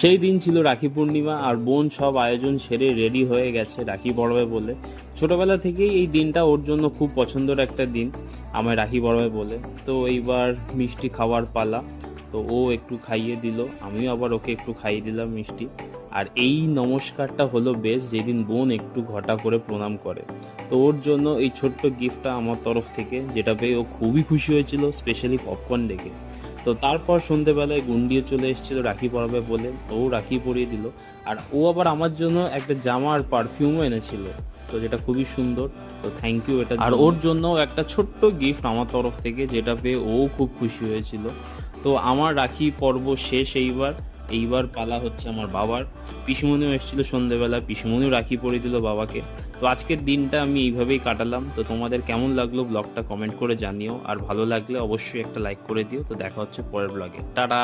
সেই দিন ছিল রাখি পূর্ণিমা, আর বোন সব আয়োজন সেরে রেডি হয়ে গেছে রাখি পড়াবে বলে। ছোটবেলা থেকেই এই দিনটা ওর জন্য খুব পছন্দের একটা দিন, আমায় রাখি পড়াবে বলে। তো এইবার মিষ্টি খাওয়ার পালা। তো ও একটু খাইয়ে দিল, আমিও আবার ওকে একটু খাইয়ে দিলাম মিষ্টি। আর এই নমস্কারটা হলো বেশ, যেদিন বোন একটু ঘটা করে প্রণাম করে। তো ওর জন্য এই ছোট্ট গিফটটা আমার তরফ থেকে, যেটা পেয়ে ও খুবই খুশি হয়েছিল, স্পেশালি পপকর্ন দেখে। তো তারপর সন্ধেবেলায় গুন্ডিয়ে চলে এসেছিল রাখি পরাবে বলে, ও রাখি পরিয়ে দিল। আর ও আবার আমার জন্য একটা জামা আর পারফিউমও এনেছিল, তো যেটা খুবই সুন্দর। তো থ্যাংক ইউ এটা। আর ওর জন্য একটা ছোট্ট গিফট আমার তরফ থেকে, যেটা পেয়ে ও খুব খুশি হয়েছিল। তো আমার রাখি পর্ব শেষ এইবার। এইবার পালা হচ্ছে আমার বাবার। পিসিমণিও এসেছিল সন্ধেবেলা, পিসিমণিও রাখি পরিয়ে দিল বাবাকে। তো আজকের দিনটা আমি এইভাবেই কাটালাম। তো তোমাদের কেমন লাগলো ব্লগটা কমেন্ট করে জানিও, আর ভালো লাগলে অবশ্যই একটা লাইক করে দিও। তো দেখা হচ্ছে পরের ব্লগে, টাটা।